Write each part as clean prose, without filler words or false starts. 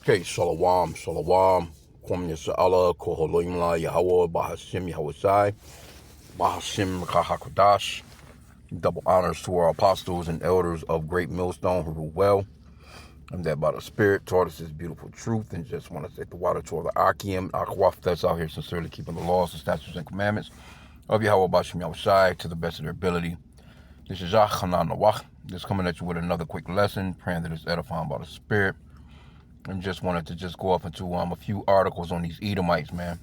Okay, Shalom, Shalom. Kwam Yasa'ala, Koholoimla, Yahweh, Bahashim, Yahushai, Bahashim, Kahakodash. Double honors to our apostles and elders of Great Millstone who rule well. And that by the Spirit taught us this beautiful truth. And just want to say the water to the Akim, Akwaf that's out here sincerely keeping the laws, the statutes, and commandments of Yahweh, Bahashim, Yahushai to the best of their ability. This is Yah Hanan Nawach. Just coming at you with another quick lesson, praying that it's edifying by the Spirit. And just wanted to just go off into a few articles on these Edomites, man.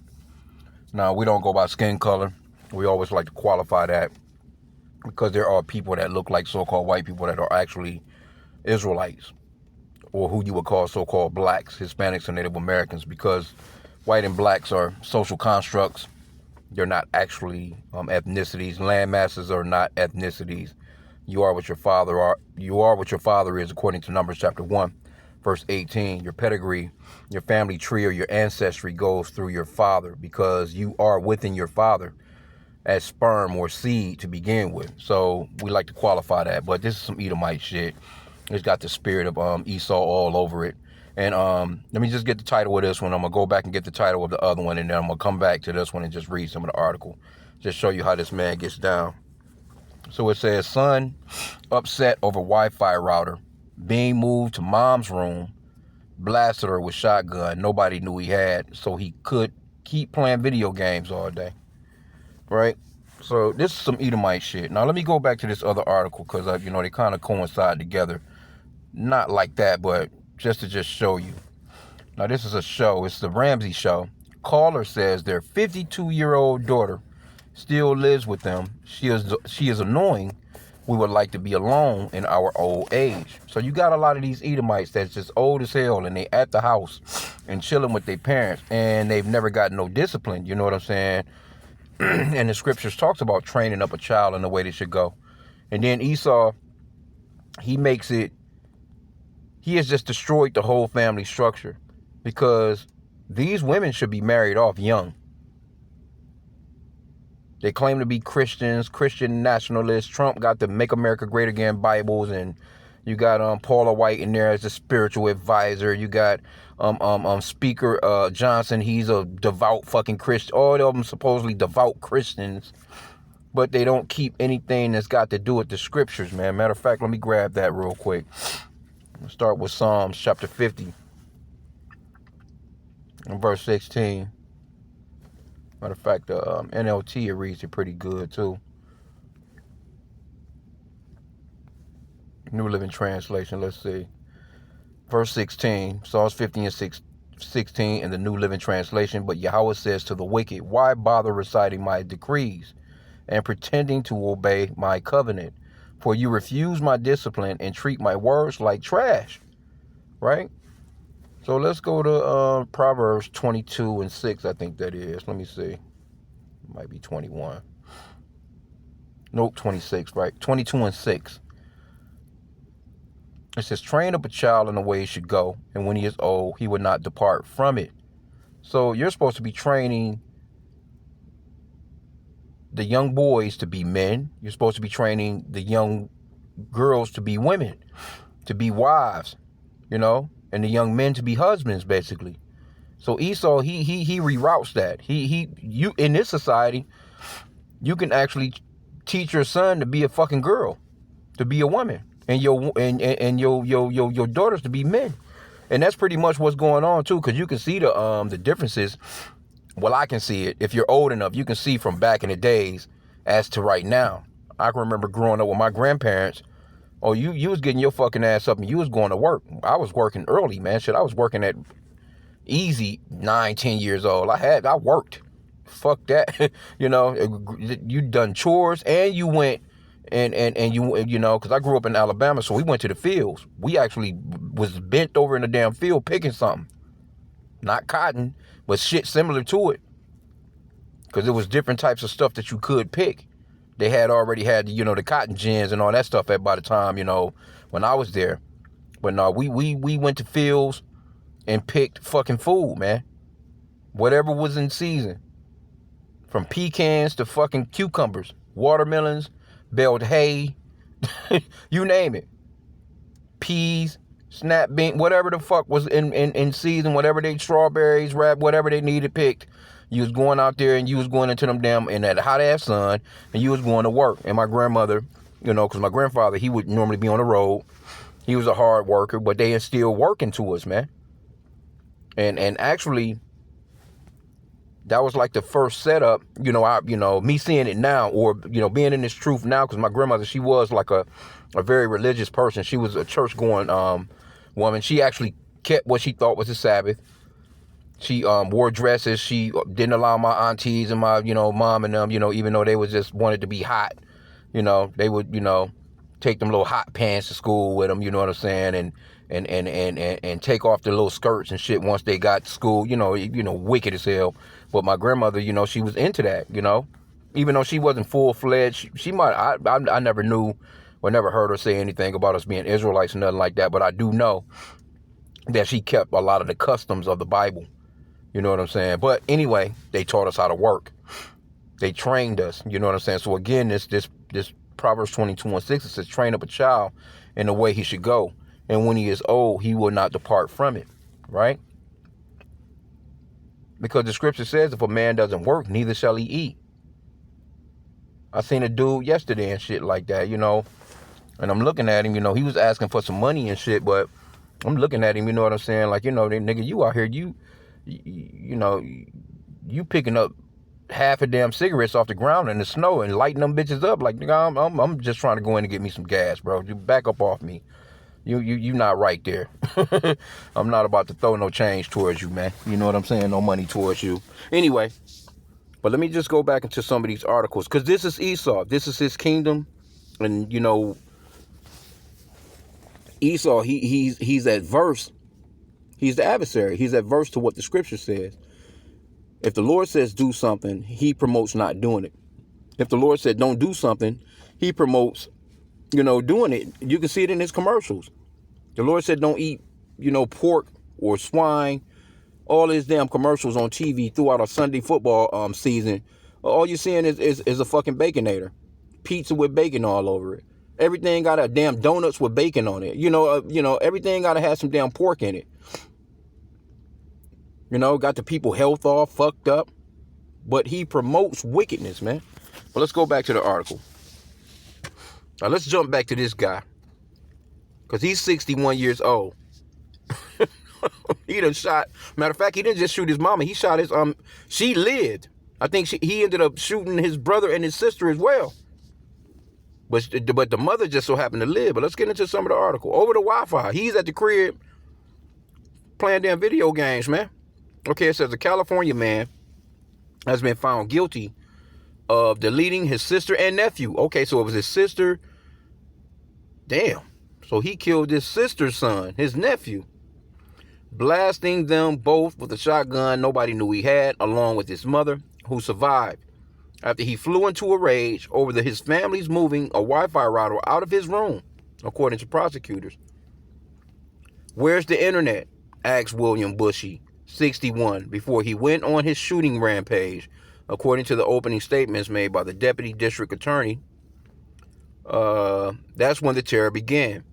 Now, we don't go by skin color. We always like to qualify that because there are people that look like so-called white people that are actually Israelites, or who you would call so-called blacks, Hispanics, and Native Americans, because white and blacks are social constructs. They're not actually ethnicities. Land masses are not ethnicities. You are what your father are. You are what your father is, according to Numbers chapter 1. Verse 18, your pedigree, your family tree, or your ancestry goes through your father because you are within your father as sperm or seed to begin with. So we like to qualify that, but this is some Edomite shit. It's got the spirit of Esau all over it. And let me just get the title of this one. I'm going to go back and get the title of the other one, and then I'm going to come back to this one and just read some of the article. Just show you how this man gets down. So it says, son upset over Wi-Fi router. Being moved to mom's room, blasted her with shotgun. Nobody knew he had, so he could keep playing video games all day. Right? So this is some Edomite shit. Now let me go back to this other article because they kind of coincide together. Not like that, but just to show you. Now this is a show. It's the Ramsey show. Caller says their 52-year-old daughter still lives with them. She is annoying. We would like to be alone in our old age. So you got a lot of these Edomites that's just old as hell, and they at the house and chilling with their parents, and they've never got no discipline. You know what I'm saying? And the scriptures talks about training up a child in the way they should go. And then Esau, he has just destroyed the whole family structure because these women should be married off young. They claim to be Christians, Christian nationalists. Trump got the Make America Great Again Bibles, and you got Paula White in there as a spiritual advisor. You got Speaker Johnson. He's a devout fucking Christian. All of them supposedly devout Christians, but they don't keep anything that's got to do with the scriptures, man. Matter of fact, let me grab that real quick. Let's start with Psalms chapter 50 and verse 16. Matter of fact, the NLT, it reads it pretty good, too. New Living Translation, let's see. Verse 16, Psalms 50 and 16 in the New Living Translation. But Yahweh says to the wicked, why bother reciting my decrees and pretending to obey my covenant? For you refuse my discipline and treat my words like trash. Right? So let's go to Proverbs 22 and 6, I think that is. Let me see. It might be 21. Nope, 26, right? 22 and 6. It says, train up a child in the way he should go, and when he is old, he would not depart from it. So you're supposed to be training the young boys to be men. You're supposed to be training the young girls to be women, to be wives, and the young men to be husbands, basically. So Esau, he reroutes that. You in this society, you can actually teach your son to be a fucking girl, to be a woman, and your daughters to be men. And that's pretty much what's going on too, because you can see the differences. Well, I can see it. If you're old enough, you can see from back in the days as to right now. I can remember growing up with my grandparents. Oh, you was getting your fucking ass up and you was going to work. I was working early, man. Shit, I was working at easy 9-10 years old. I worked. Fuck that. You done chores and you went and because I grew up in Alabama, so we went to the fields. We actually was bent over in the damn field picking something. Not cotton, but shit similar to it. Because there was different types of stuff that you could pick. They had already had, the cotton gins and all that stuff by the time, when I was there. But no, we went to fields and picked fucking food, man. Whatever was in season. From pecans to fucking cucumbers, watermelons, baled hay, you name it. Peas, snap bean, whatever the fuck was in season, whatever they strawberries, whatever they needed picked. You was going out there and you was going into them damn in that hot ass sun, and you was going to work. And my grandmother, because my grandfather, he would normally be on the road. He was a hard worker, but they instilled working to us, man. And actually, that was like the first setup, me seeing it now, or, being in this truth now, because my grandmother, she was like a very religious person. She was a church-going woman. She actually kept what she thought was the Sabbath. She wore dresses. She didn't allow my aunties and my, mom and them, even though they was just wanted to be hot, they would, take them little hot pants to school with them, you know what I'm saying, and take off their little skirts and shit once they got to school, wicked as hell. But my grandmother, she was into that, even though she wasn't full-fledged. She might, I never knew or never heard her say anything about us being Israelites or nothing like that, but I do know that she kept a lot of the customs of the Bible. You know what I'm saying? But anyway, they taught us how to work. They trained us. You know what I'm saying? So again, this Proverbs 22:6, it says, train up a child in the way he should go. And when he is old, he will not depart from it. Right? Because the scripture says, if a man doesn't work, neither shall he eat. I seen a dude yesterday and shit like that, and I'm looking at him, he was asking for some money and shit, but I'm looking at him, you know what I'm saying? Like, nigga, you out here, you picking up half a damn cigarettes off the ground in the snow and lighting them bitches up. Like, nigga, I'm just trying to go in and get me some gas, bro. You back up off me. You not right there. I'm not about to throw no change towards you, man. You know what I'm saying? No money towards you. Anyway, but let me just go back into some of these articles, because this is Esau. This is his kingdom. And, Esau, he's adverse. He's the adversary. He's adverse to what the scripture says. If the Lord says do something, he promotes not doing it. If the Lord said don't do something, he promotes, doing it. You can see it in his commercials. The Lord said don't eat, pork or swine. All his damn commercials on TV throughout a Sunday football season. All you're seeing is a fucking Baconator. Pizza with bacon all over it. Everything got a damn donuts with bacon on it. Everything got to have some damn pork in it. Got the people health all fucked up. But he promotes wickedness, man. But let's go back to the article. Now let's jump back to this guy. Because he's 61 years old. He done shot. Matter of fact, he didn't just shoot his mama. He shot his, she lived. I think he ended up shooting his brother and his sister as well. But the mother just so happened to live. But let's get into some of the article. Over the Wi-Fi. He's at the crib playing damn video games, man. Okay, it says a California man has been found guilty of deleting his sister and nephew. Okay, so it was his sister. Damn. So he killed his sister's son, his nephew, blasting them both with a shotgun nobody knew he had, along with his mother, who survived after he flew into a rage over his family's moving a Wi-Fi router out of his room, according to prosecutors. Where's the internet? Asked William Bushy, 61, before he went on his shooting rampage, according to the opening statements made by the deputy district attorney. That's when the terror began.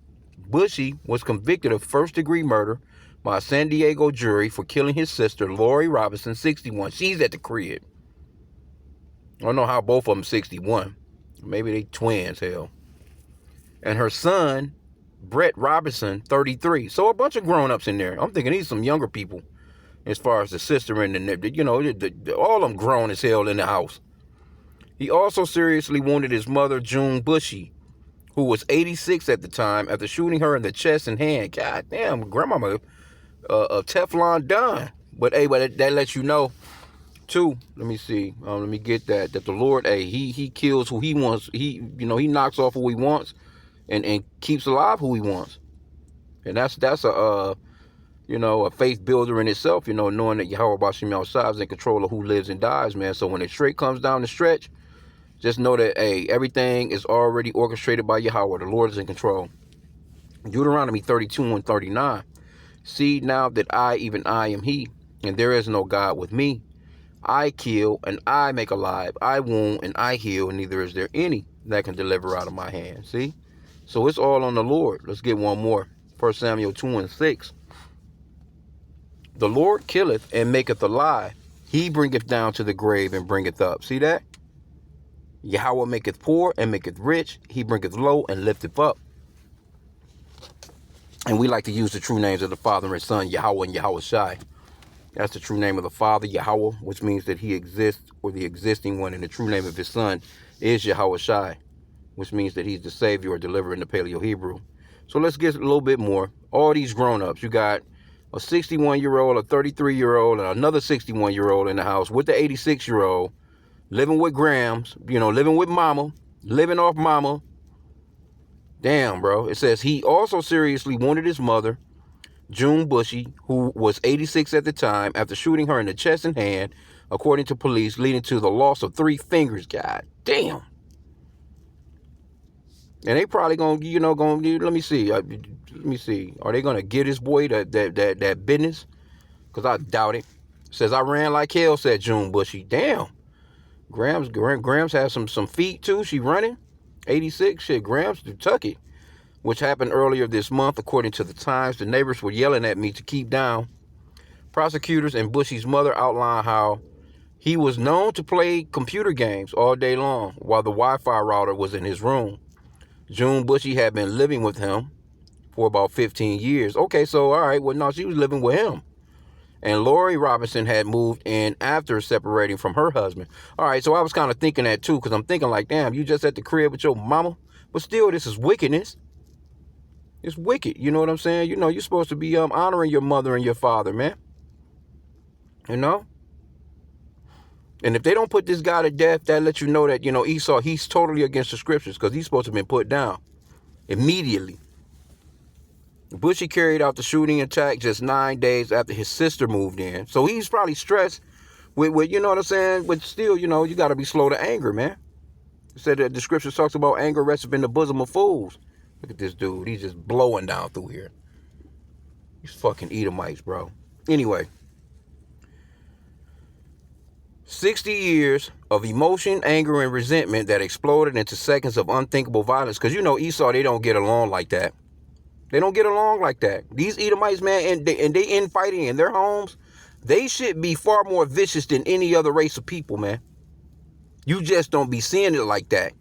Bushy was convicted of first-degree murder by a San Diego jury for killing his sister, Lori Robinson, 61. She's at the crib. I don't know how both of them 61. Maybe they twins, hell. And her son, Brett Robinson, 33. So a bunch of grown-ups in there. I'm thinking these some younger people as far as the sister and all of them grown as hell in the house. He also seriously wounded his mother, June Bushy, who was 86 at the time, after shooting her in the chest and hand. God damn, grandmama, a Teflon Don. But hey, that lets you know, too. Let me see. Let me get that the Lord, he kills who he wants. He knocks off who he wants, and keeps alive who he wants. And that's a faith builder in itself. Knowing that Yahweh Bashim Yahweh is in control of who lives and dies, man. So when it straight comes down the stretch, just know that, everything is already orchestrated by Yahweh. The Lord is in control. Deuteronomy 32:39. See now that I, even I, am he, and there is no God with me. I kill, and I make alive. I wound, and I heal, and neither is there any that can deliver out of my hand. See? So it's all on the Lord. Let's get one more. 1 Samuel 2:6. The Lord killeth and maketh alive. He bringeth down to the grave and bringeth up. See that? Yahweh maketh poor and maketh rich. He bringeth low and lifteth up. And we like to use the true names of the Father and Son, Yahweh and Yahweh Shai. That's the true name of the Father, Yahweh, which means that he exists, or the existing one. And the true name of his Son is Yahweh Shai, which means that he's the Savior or deliverer in the Paleo-Hebrew. So let's get a little bit more. All these grown-ups. You got a 61-year-old, a 33-year-old, and another 61-year-old in the house with the 86-year-old, living with Grams, living with mama, living off mama. Damn, bro. It says he also seriously wounded his mother, June Bushy, who was 86 at the time, after shooting her in the chest and hand, according to police, leading to the loss of 3 fingers. God damn. And they probably let me see. Are they gonna give this boy that business? Because I doubt it. Says I ran like hell, said June Bushy. Damn. Grams has some feet too. She running. 86, shit, Grams to Tucky, which happened earlier this month, according to the Times. The neighbors were yelling at me to keep down. Prosecutors and Bushy's mother outlined how he was known to play computer games all day long while the Wi-Fi router was in his room. June Bushy had been living with him for about 15 years. Okay, so all right, well, no, she was living with him. And Lori Robinson had moved in after separating from her husband. All right, so I was kind of thinking that too, because I'm thinking like, damn, you just at the crib with your mama? But still, this is wickedness. It's wicked, you know what I'm saying? You're supposed to be honoring your mother and your father, man. And if they don't put this guy to death, that lets you know that, Esau, he's totally against the scriptures, because he's supposed to have been put down immediately. Bushy carried out the shooting attack just 9 days after his sister moved in. So he's probably stressed with you know what I'm saying? But still, you got to be slow to anger, man. It said that the scripture talks about anger resteth in the bosom of fools. Look at this dude. He's just blowing down through here. These fucking Edomites, bro. Anyway. 60 years of emotion, anger, and resentment that exploded into seconds of unthinkable violence. Because Esau, they don't get along like that. They don't get along like that. These Edomites, man, and they infighting in their homes, they should be far more vicious than any other race of people, man. You just don't be seeing it like that.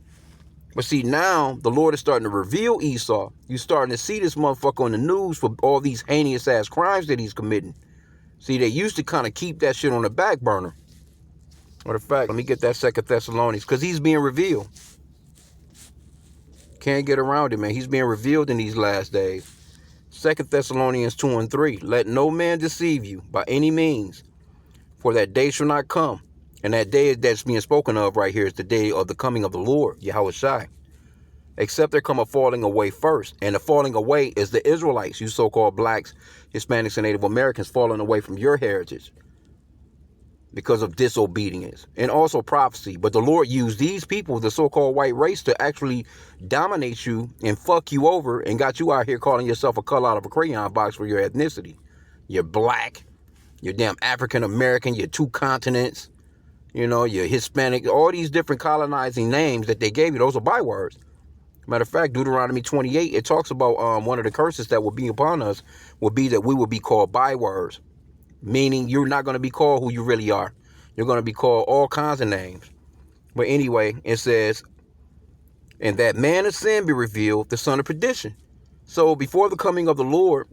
But see, now the Lord is starting to reveal Esau. You're starting to see this motherfucker on the news for all these heinous ass crimes that he's committing. See, they used to kind of keep that shit on the back burner. Matter of fact, let me get that 2 Thessalonians, because he's being revealed. Can't get around it, man. He's being revealed in these last days. 2 Thessalonians 2:3. Let no man deceive you by any means, for that day shall not come. And that day that's being spoken of right here is the day of the coming of the Lord, Yahweh Shai. Except there come a falling away first. And the falling away is the Israelites, you so-called blacks, Hispanics, and Native Americans falling away from your heritage because of disobedience and also prophecy. But the Lord used these people, the so-called white race, to actually dominate you and fuck you over, and got you out here calling yourself a color out of a crayon box for your ethnicity. You're black, you're damn African American, you're 2 continents, you're Hispanic, all these different colonizing names that they gave you. Those are bywords. Matter of fact, Deuteronomy 28, it talks about one of the curses that will be upon us will be that we will be called bywords. Meaning you're not going to be called who you really are. You're going to be called all kinds of names. But anyway, it says, and that man of sin be revealed, the son of perdition. So before the coming of the Lord,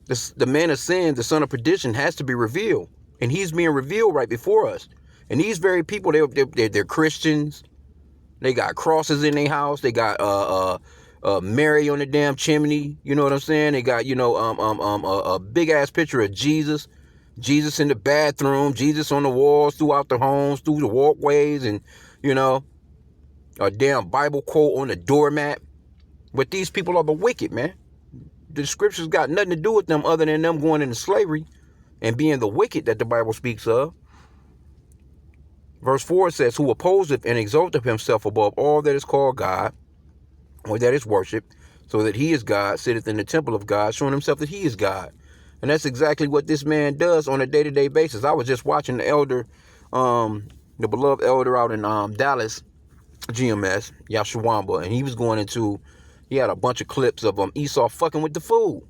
the man of sin, the son of perdition, has to be revealed. And he's being revealed right before us. And these very people, they're Christians. They got crosses in their house. They got Mary on the damn chimney. You know what I'm saying? They got, a big ass picture of Jesus. Jesus in the bathroom, Jesus on the walls, throughout the homes, through the walkways, and, a damn Bible quote on the doormat. But these people are the wicked, man. The scriptures got nothing to do with them other than them going into slavery and being the wicked that the Bible speaks of. Verse 4 says, who opposeth and exalteth himself above all that is called God, or that is worshipped, so that he is God, sitteth in the temple of God, showing himself that he is God. And that's exactly what this man does on a day-to-day basis. I was just watching the elder, the beloved elder out in Dallas, GMS, Yashawamba, and he was he had a bunch of clips of Esau fucking with the food.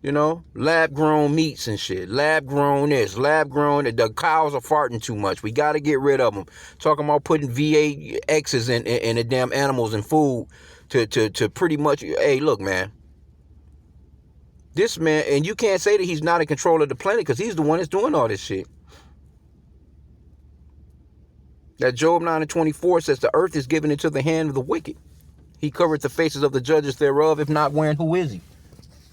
You know, lab-grown meats and shit. Lab-grown this, lab-grown that. The cows are farting too much. We got to get rid of them. Talking about putting V8Xs in the damn animals and food to pretty much... Hey, look, man. This man... And you can't say that he's not in control of the planet because he's the one that's doing all this shit. That Job 9:24 says the earth is given into the hand of the wicked. He covered the faces of the judges thereof. If not, wherein, who is he?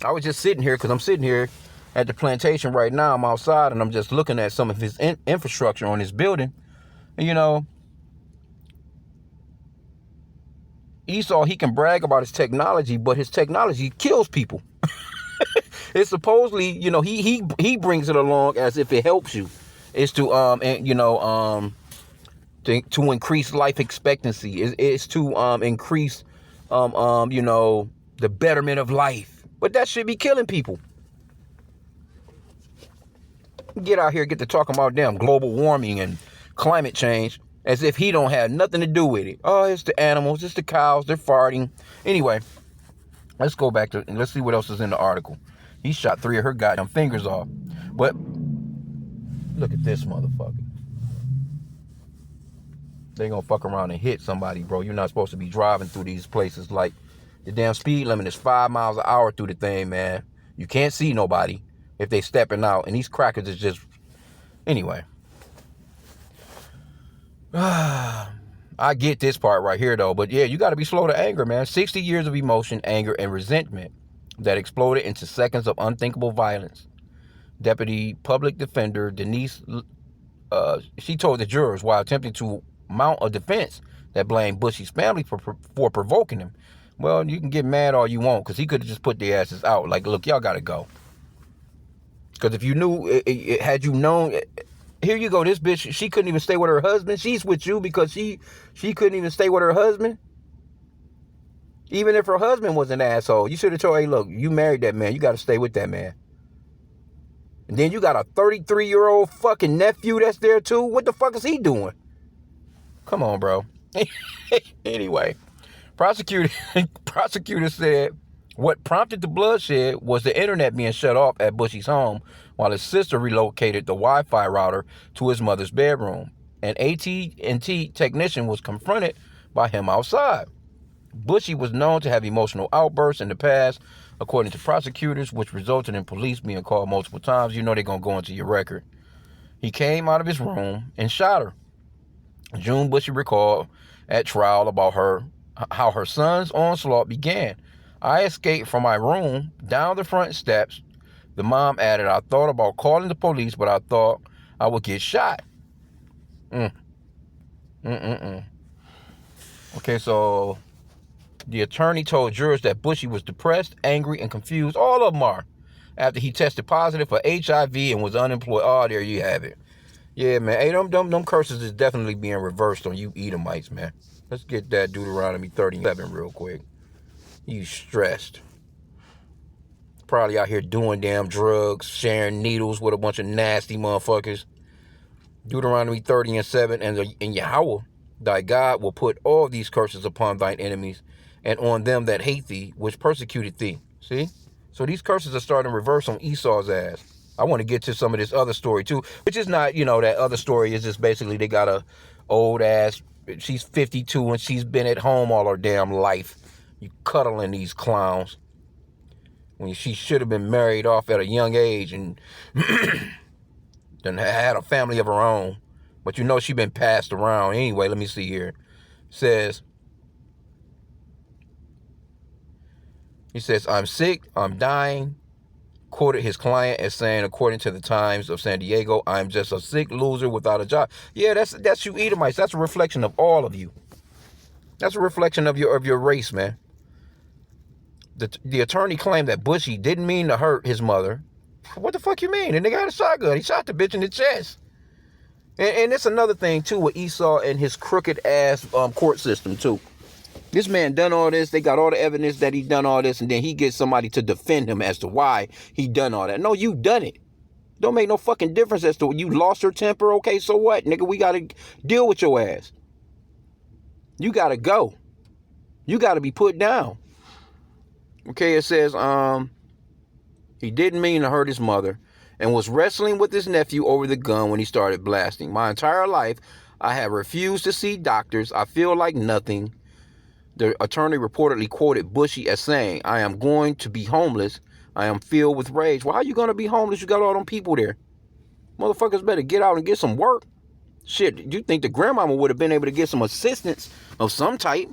I was just sitting here because I'm sitting here at the plantation right now. I'm outside and I'm just looking at some of his infrastructure on his building. And, you know, Esau, he can brag about his technology, but his technology kills people. It's supposedly, you know, he brings it along as if it helps you. It's to to increase life expectancy. It's to increase the betterment of life. But that should be killing people. Get out here, get to talking about damn global warming and climate change as if he don't have nothing to do with it. Oh, it's the animals, it's the cows, they're farting. Anyway, let's go back to, let's see what else is in the article. He shot 3 of her goddamn fingers off. But look at this motherfucker. They gonna fuck around and hit somebody, bro. You're not supposed to be driving through these places. Like, the damn speed limit is 5 miles an hour through the thing, man. You can't see nobody if they stepping out. And these crackers is just... Anyway. I get this part right here, though. But yeah, you got to be slow to anger, man. 60 years of emotion, anger, and resentment that exploded into seconds of unthinkable violence. Deputy Public Defender Denise, she told the jurors while attempting to mount a defense that blamed Bushy's family for provoking him. Well, you can get mad all you want because he could have just put their asses out. Like, look, y'all got to go. Because if you knew, had you known, here you go, this bitch, she couldn't even stay with her husband. She's with you because she couldn't even stay with her husband. Even if her husband was an asshole, you should have told her, hey, look, you married that man. You got to stay with that man. And then you got a 33-year-old fucking nephew that's there too. What the fuck is he doing? Come on, bro. Anyway. Prosecutors said what prompted the bloodshed was the internet being shut off at Bushy's home while his sister relocated the Wi-Fi router to his mother's bedroom. An AT&T technician was confronted by him outside. Bushy was known to have emotional outbursts in the past, according to prosecutors, which resulted in police being called multiple times. You know they're going to go into your record. He came out of his room and shot her. June Bushy recalled at trial about how her son's onslaught began. I escaped from my room down the front steps. The mom added, I thought about calling the police, but I thought I would get shot. Okay, so the attorney told jurors that Bushy was depressed, angry, and confused. All of them are. After he tested positive for HIV and was unemployed. Oh, there you have it. Yeah, man. Hey, them curses is definitely being reversed on you Edomites, man. Let's get that Deuteronomy 37 real quick. You stressed. Probably out here doing damn drugs, sharing needles with a bunch of nasty motherfuckers. Deuteronomy 30:7, and Yahweh, thy God, will put all these curses upon thine enemies and on them that hate thee, which persecuted thee. See? So these curses are starting to reverse on Esau's ass. I want to get to some of this other story too, which is not, that other story is just basically they got a old ass, she's 52 and she's been at home all her damn life. You cuddling these clowns. When she should have been married off at a young age and then had a family of her own. But she been passed around. Anyway, let me see here. He says, I'm sick, I'm dying. Quoted his client as saying, according to the Times of San Diego, I'm just a sick loser without a job. Yeah, that's you Edomites. That's a reflection of all of you. That's a reflection of your race, man. The attorney claimed that Bushy didn't mean to hurt his mother. What the fuck you mean? And they got a shotgun. He shot the bitch in the chest. And it's another thing, too, with Esau and his crooked-ass court system, too. This man done all this. They got all the evidence that he done all this, and then he gets somebody to defend him as to why he done all that. No, you done it. Don't make no fucking difference as to you lost your temper. Okay, so what, nigga? We got to deal with your ass. You got to go. You got to be put down. Okay, it says, He didn't mean to hurt his mother and was wrestling with his nephew over the gun when he started blasting. My entire life, I have refused to see doctors. I feel like nothing. The attorney reportedly quoted Bushy as saying, I am going to be homeless. I am filled with rage. Why are you going to be homeless? You got all them people there. Motherfuckers better get out and get some work. Shit, you think the grandmama would have been able to get some assistance of some type?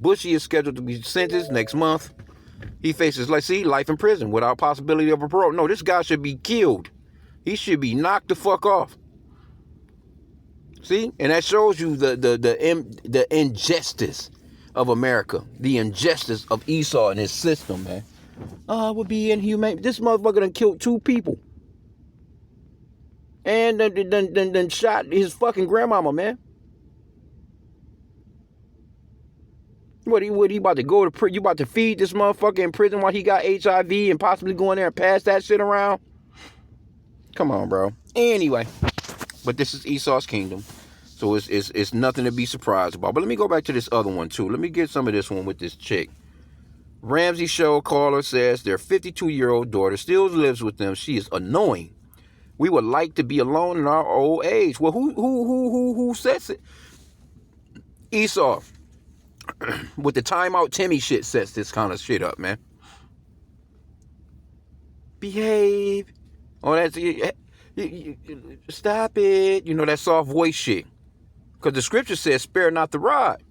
Bushy is scheduled to be sentenced next month. He faces, life in prison without possibility of a parole. No, this guy should be killed. He should be knocked the fuck off. See? And that shows you the injustice of America. The injustice of Esau and his system, man. Would be inhumane. This motherfucker done killed 2 people. And then shot his fucking grandmama, man. What he about to go to prison? You about to feed this motherfucker in prison while he got HIV and possibly go in there and pass that shit around? Come on, bro. Anyway, but this is Esau's kingdom, so it's nothing to be surprised about. But let me go back to this other one too. Let me get some of this one with this chick. Ramsey show caller says their 52-year-old daughter still lives with them. She is annoying. We would like to be alone in our old age. Well, who says it? Esau. With the timeout Timmy shit sets this kind of shit up, man. Behave. Oh, that's stop it. You know, that soft voice shit. Because the scripture says, spare not the rod.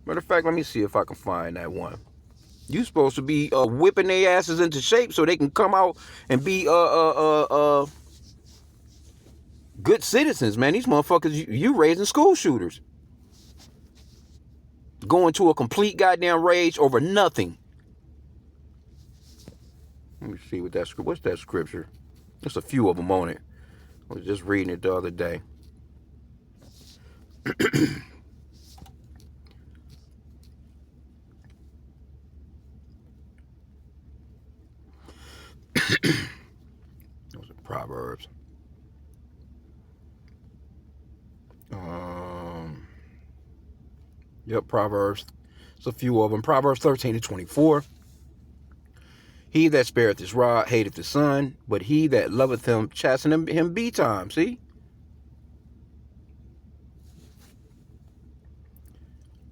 Matter of fact, let me see if I can find that one. You supposed to be whipping their asses into shape so they can come out and be good citizens, man. These motherfuckers, you raising school shooters. Going to a complete goddamn rage over nothing. Let me see what's that scripture? There's a few of them on it. I was just reading it the other day. Those are Proverbs. Yep, Proverbs. There's a few of them. Proverbs 13:24. He that spareth his rod hateth his son, but he that loveth him chasteneth him betime. See?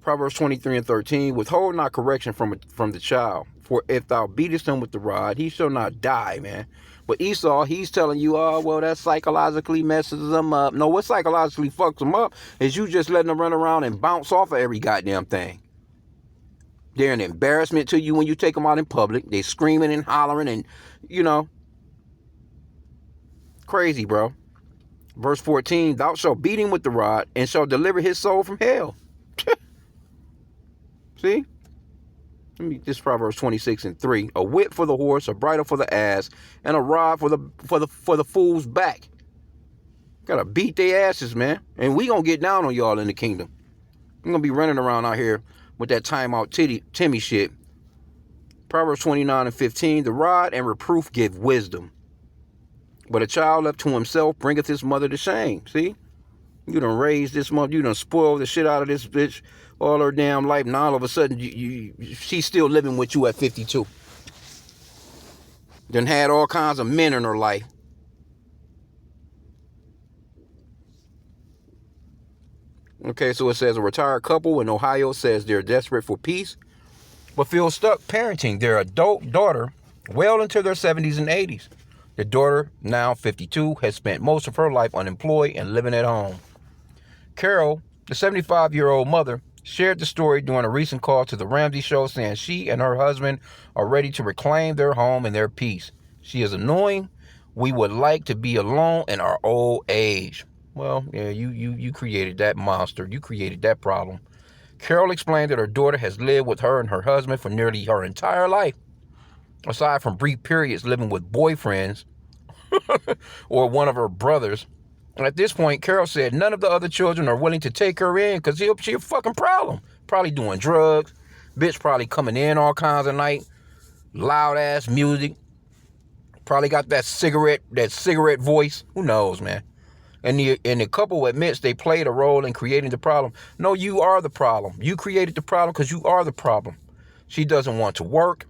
Proverbs 23:13. Withhold not correction from the child, for if thou beatest him with the rod, he shall not die, man. But Esau, he's telling you, oh, well, that psychologically messes them up. No, what psychologically fucks them up is you just letting them run around and bounce off of every goddamn thing. They're an embarrassment to you when you take them out in public. They screaming and hollering and, you know. Crazy, bro. Verse 14, thou shalt beat him with the rod and shalt deliver his soul from hell. See? This Proverbs 26:3. A whip for the horse, a bridle for the ass, and a rod for the fool's back. Gotta beat their asses, man. And we gonna get down on y'all in the kingdom. I'm gonna be running around out here with that timeout Timmy shit. Proverbs 29:15. The rod and reproof give wisdom, but a child left to himself bringeth his mother to shame. See? You done raised this mother, you done spoiled the shit out of this bitch all her damn life. Now all of a sudden, she's still living with you at 52. Done had all kinds of men in her life. Okay, so it says a retired couple in Ohio says they're desperate for peace, but feel stuck parenting their adult daughter well into their 70s and 80s. The daughter, now 52, has spent most of her life unemployed and living at home. Carol, the 75-year-old mother, shared the story during a recent call to the Ramsey Show, saying she and her husband are ready to reclaim their home and their peace. She is annoying. We would like to be alone in our old age. Well, yeah, you created that monster. You created that problem. Carol explained that her daughter has lived with her and her husband for nearly her entire life, aside from brief periods living with boyfriends or one of her brothers. At this point, Carol said none of the other children are willing to take her in because she a fucking problem. Probably doing drugs. Bitch probably coming in all kinds of night. Loud ass music. Probably got that cigarette voice. Who knows, man? And the couple admits they played a role in creating the problem. No, you are the problem. You created the problem because you are the problem. She doesn't want to work,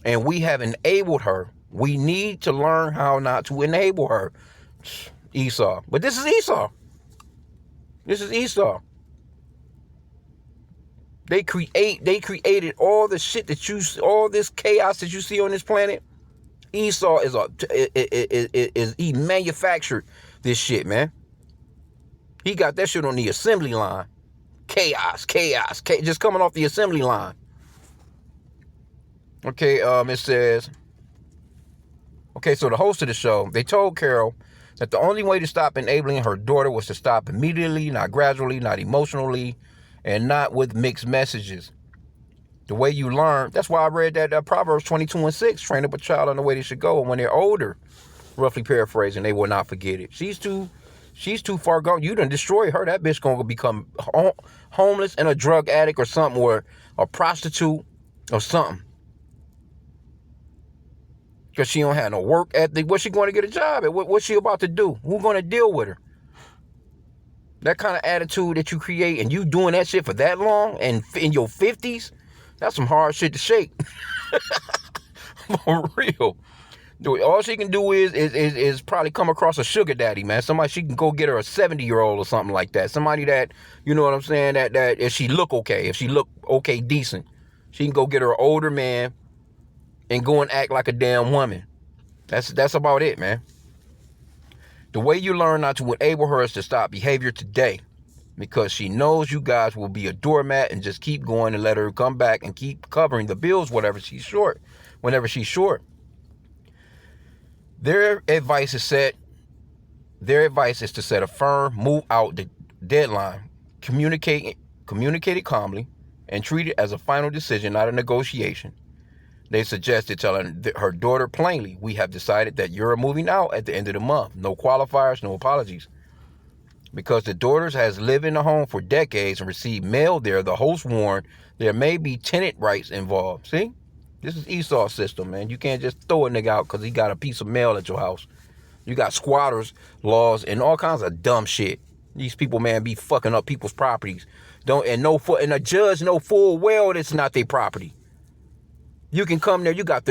and we have enabled her. We need to learn how not to enable her. Esau. But this is Esau. This is Esau. They created all the shit that all this chaos that you see on this planet. Esau he manufactured this shit, man. He got that shit on the assembly line. Chaos, just coming off the assembly line. Okay, it says, okay, so the host of the show, they told Carol that the only way to stop enabling her daughter was to stop immediately, not gradually, not emotionally, and not with mixed messages. The way you learn, that's why I read that Proverbs 22:6, train up a child on the way they should go, and when they're older, roughly paraphrasing, they will not forget it. She's too far gone. You done destroy her. That bitch gonna become homeless and a drug addict or something, or a prostitute or something. Because she don't have no work ethic. What's she going to get a job at? What's she about to do? Who's going to deal with her? That kind of attitude that you create, and you doing that shit for that long, and in your 50s, that's some hard shit to shake. For real. All she can do is probably come across a sugar daddy, man. Somebody she can go get her a 70-year-old or something like that. Somebody that, you know what I'm saying, that if she look okay, decent, she can go get her an older man and go and act like a damn woman. That's about it, man. The way you learn not to enable her is to stop behavior today, because she knows you guys will be a doormat and just keep going and let her come back and keep covering the bills whenever she's short. Their advice is to set a firm, move out the deadline, communicate it calmly, and treat it as a final decision, not a negotiation. They suggested telling her daughter plainly, we have decided that you're moving out at the end of the month. No qualifiers, no apologies. Because the daughters has lived in the home for decades and received mail there, the host warned there may be tenant rights involved. See? This is Esau's system, man. You can't just throw a nigga out because he got a piece of mail at your house. You got squatters laws and all kinds of dumb shit. These people, man, be fucking up people's properties. And a judge know full well it's not their property. You can come there. You got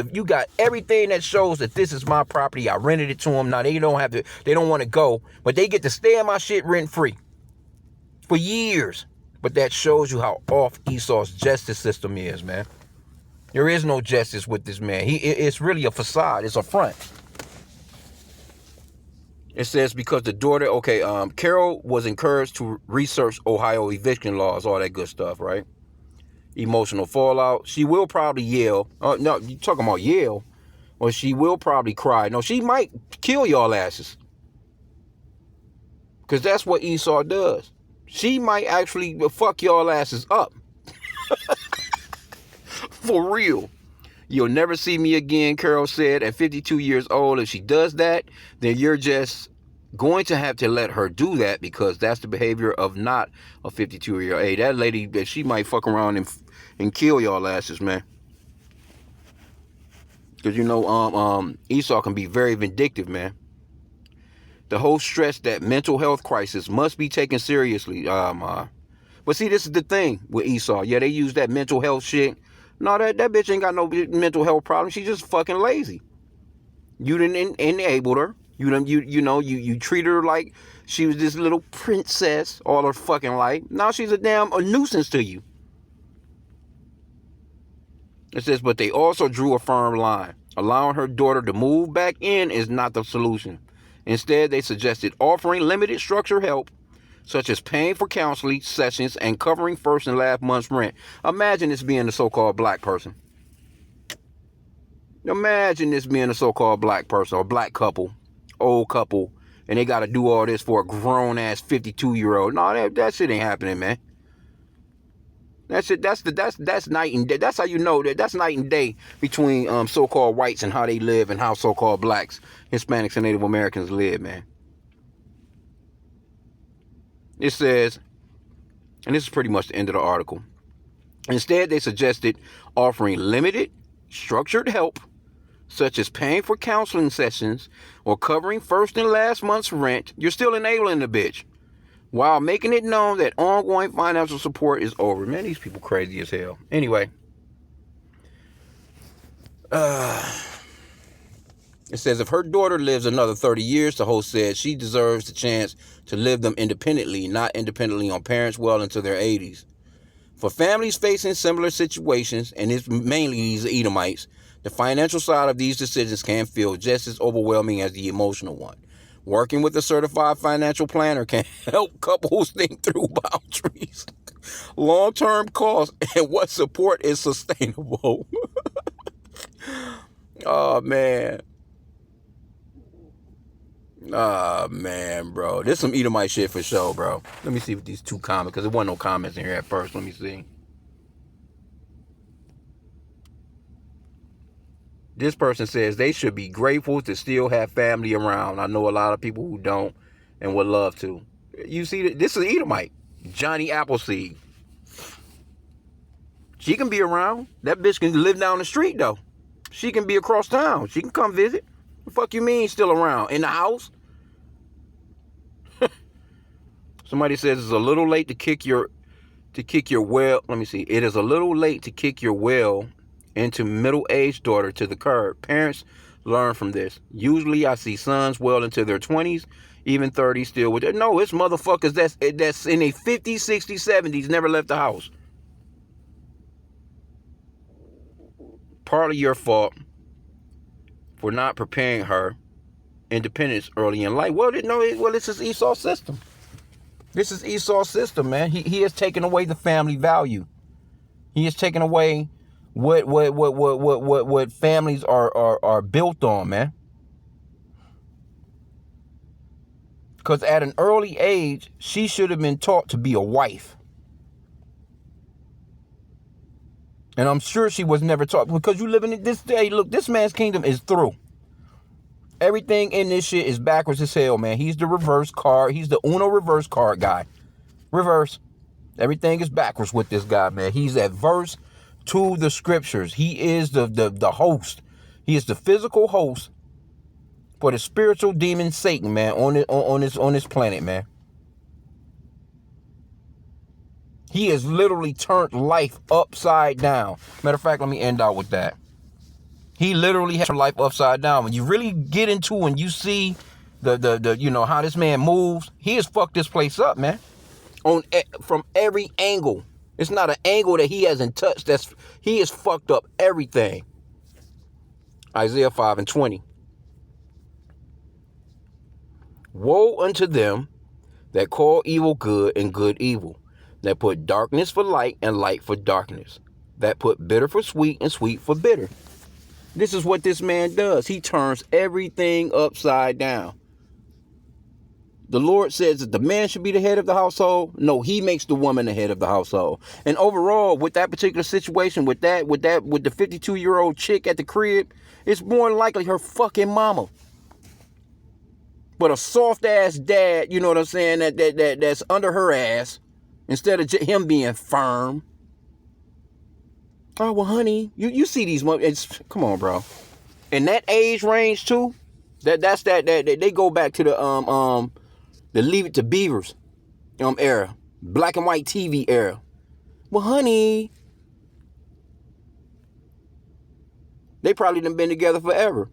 everything that shows that this is my property. I rented it to them. Now they don't want to go, but they get to stay in my shit rent free for years. But that shows you how off Esau's justice system is, man. There is no justice with this man. It's really a facade. It's a front. It says because the daughter, Carol was encouraged to research Ohio eviction laws, all that good stuff, right? Emotional fallout. She will probably yell. No, you talking about yell? Or she will probably cry. No, she might kill y'all asses. Because that's what Esau does. She might actually fuck y'all asses up. For real. You'll never see me again, Carol said. At 52 years old, if she does that, then you're just going to have to let her do that, because that's the behavior of not a 52-year-old. Hey, that lady, she might fuck around and kill y'all asses, man. Because, Esau can be very vindictive, man. The host stressed that mental health crisis must be taken seriously. But see, this is the thing with Esau. Yeah, they use that mental health shit. No, that bitch ain't got no mental health problem. She's just fucking lazy. You didn't enable her. You treat her like she was this little princess all her fucking life. Now she's a nuisance to you. It says, but they also drew a firm line. Allowing her daughter to move back in is not the solution. Instead, they suggested offering limited structured help, such as paying for counseling sessions and covering first and last month's rent. Imagine this being a so-called black person. Imagine this being a so-called black person or black couple, old couple, and they got to do all this for a grown-ass 52-year-old. No, that shit ain't happening, man. That's night and day. That's how you know that's night and day between so-called whites and how they live and how so-called blacks, Hispanics, and Native Americans live, man. It says, and this is pretty much the end of the article. Instead, they suggested offering limited, structured help, such as paying for counseling sessions or covering first and last month's rent. You're still enabling the bitch, while making it known that ongoing financial support is over. Man, these people crazy as hell. Anyway, It says, if her daughter lives another 30 years, the host said, she deserves the chance to live them independently, not independently on parents well into their 80s. For families facing similar situations, and it's mainly these Edomites, the financial side of these decisions can feel just as overwhelming as the emotional one. Working with a certified financial planner can help couples think through boundaries, long-term costs, and what support is sustainable. Oh, man. Oh, man, bro. This some Edomite shit for sure, bro. Let me see what these two comments, because there wasn't no comments in here at first. Let me see. This person says they should be grateful to still have family around. I know a lot of people who don't and would love to. You see, this is Edomite. Johnny Appleseed. She can be around. That bitch can live down the street, though. She can be across town. She can come visit. The fuck you mean still around? In the house? Somebody says it's a little late to kick your well. Let me see. It is a little late to kick your well into middle-aged daughter to the curb. Parents learn from this. Usually I see sons well into their 20s, even 30s still with it. No, it's motherfuckers that's in their 50s, 60s, 70s, never left the house. Partly your fault for not preparing her independence early in life. Well, this is Esau's system. This is Esau's system, man. He has taken away the family value. He has taken away what families are built on, man. Because at an early age, she should have been taught to be a wife. And I'm sure she was never taught, because you live in this day. Look, this man's kingdom is through. Everything in this shit is backwards as hell, man. He's the reverse card. He's the Uno reverse card guy. Reverse. Everything is backwards with this guy, man. He's adverse to the scriptures. He is the host. He is the physical host for the spiritual demon Satan, man, on this planet, man. He has literally turned life upside down. Matter of fact, let me end out with that. He literally has life upside down. When you really get into and you see the how this man moves, he has fucked this place up, man. From every angle. It's not an angle that he hasn't touched. He has fucked up everything. Isaiah 5:20. Woe unto them that call evil good and good evil, that put darkness for light and light for darkness, that put bitter for sweet and sweet for bitter. This is what this man does. He turns everything upside down. The Lord says that the man should be the head of the household. No, he makes the woman the head of the household. And overall, with that particular situation, with the 52-year-old chick at the crib, it's more than likely her fucking mama. But a soft ass dad, you know what I'm saying, that's under her ass, instead of him being firm. Oh, well, honey, you see these, come on, bro. In that age range too, that they go back to the Leave It to Beavers era, black and white TV era. Well, honey, they probably done been together forever.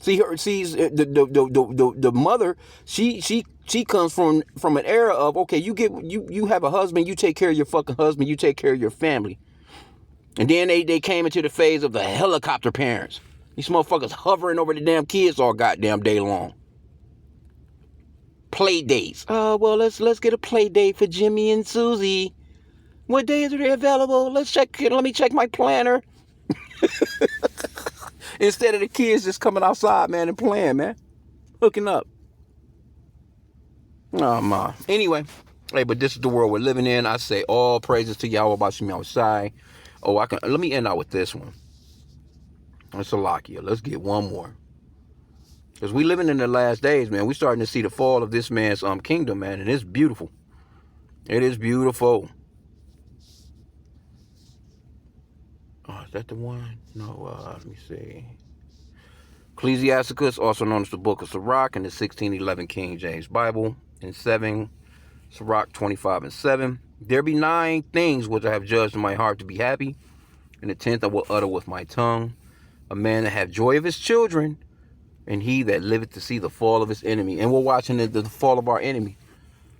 The mother, she comes from an era of, okay, you have a husband, you take care of your fucking husband, you take care of your family. And then they came into the phase of the helicopter parents. These motherfuckers hovering over the damn kids all goddamn day long. Play dates. Well, let's get a play date for Jimmy and Susie. What days are they available? Let me check my planner. Instead of the kids just coming outside, man, and playing, man. Hooking up. Oh, man. Anyway, hey, but this is the world we're living in. I say all praises to Yahweh Bashim Yahushai. Oh, let me end out with this one. It's Salakia. Let's get one more. Because we living in the last days, man. We starting to see the fall of this man's kingdom, man. And it's beautiful. It is beautiful. Oh, is that the one? No, let me see. Ecclesiasticus, also known as the Book of Sirach, in the 1611 King James Bible, in 7, Sirach 25:7. There be 9 things which I have judged in my heart to be happy, and the 10th I will utter with my tongue. a man that have joy of his children, and he that liveth to see the fall of his enemy. And we're watching the fall of our enemy.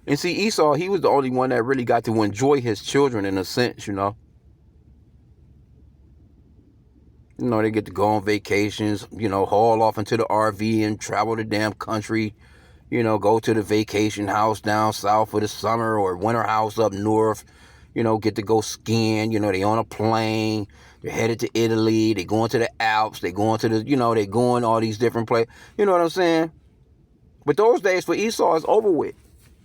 And see, Esau, he was the only one that really got to enjoy his children in a sense, you know. You know, they get to go on vacations, you know, haul off into the RV and travel the damn country, you know, go to the vacation house down south for the summer or winter house up north, you know, get to go skiing, you know, they on a plane, they're headed to Italy, they going to the Alps, they going to the, you know, they going all these different places, you know what I'm saying? But those days for Esau is over with.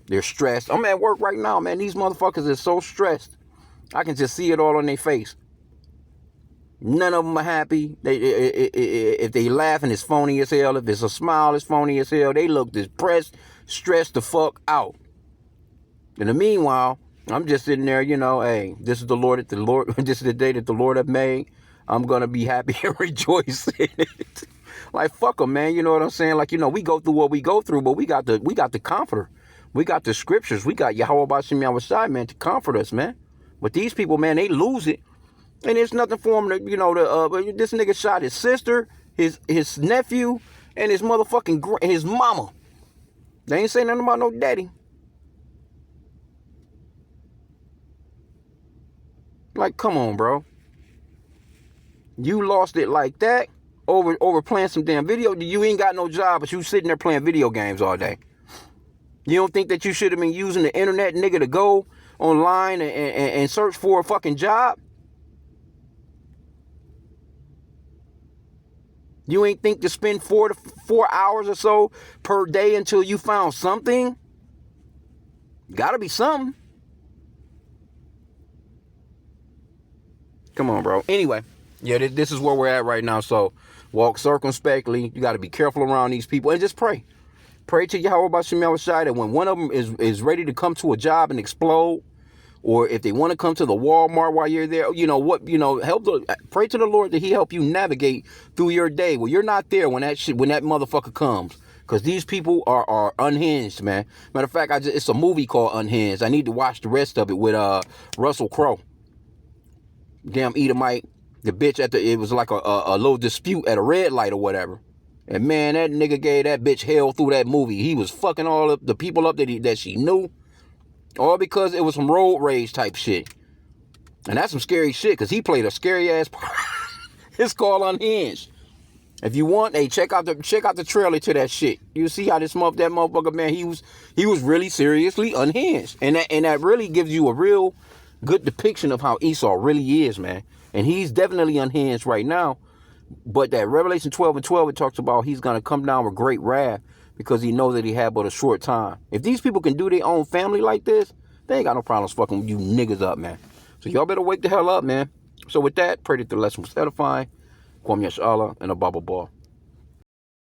They're stressed. I'm at work right now, man. These motherfuckers are so stressed. I can just see it all on their face. None of them are happy. If they laughing, it's phony as hell. If it's a smile, it's phony as hell. They look depressed, stressed the fuck out. In the meanwhile, I'm just sitting there, you know, hey, this is this is the day that the Lord have made. I'm gonna be happy and rejoice in it. Like, fuck them, man. You know what I'm saying? Like, you know, we go through what we go through, but we got the comforter. We got the scriptures. We got Yahweh Bashim Yahushai, man, to comfort us, man. But these people, man, they lose it. And it's nothing for him to, you know, this nigga shot his sister, his nephew, and his motherfucking, his mama. They ain't saying nothing about no daddy. Like, come on, bro. You lost it like that over playing some damn video. You ain't got no job, but you sitting there playing video games all day. You don't think that you should have been using the internet, nigga, to go online and search for a fucking job? You ain't think to spend 4 hours or so per day until you found something? Gotta be something. Come on, bro. Anyway, yeah, this is where we're at right now. So walk circumspectly. You got to be careful around these people and just pray. Pray to Yahweh Bashim Yahushai that when one of them is ready to come to a job and explode, or if they want to come to the Walmart while you're there, you know what, you know, pray to the Lord that he help you navigate through your day. Well, you're not there when that motherfucker comes. Because these people are unhinged, man. Matter of fact, it's a movie called Unhinged. I need to watch the rest of it with Russell Crowe. Damn Edomite. The bitch it was like a little dispute at a red light or whatever. And man, that nigga gave that bitch hell through that movie. He was fucking all of the people up that she knew. All because it was some road rage type shit. And that's some scary shit, because he played a scary ass part. It's called Unhinged. If you want, hey, check out the trailer to that shit. You see how that motherfucker, man, he was really seriously unhinged. And that really gives you a real good depiction of how Esau really is, man. And he's definitely unhinged right now. But that Revelation 12:12, it talks about he's going to come down with great wrath because he knows that he had but a short time. If these people can do their own family like this, they ain't got no problems fucking you niggas up, man. So y'all better wake the hell up, man. So with that, pray that the lesson was edifying. Kwam Yashala and a bubble ball.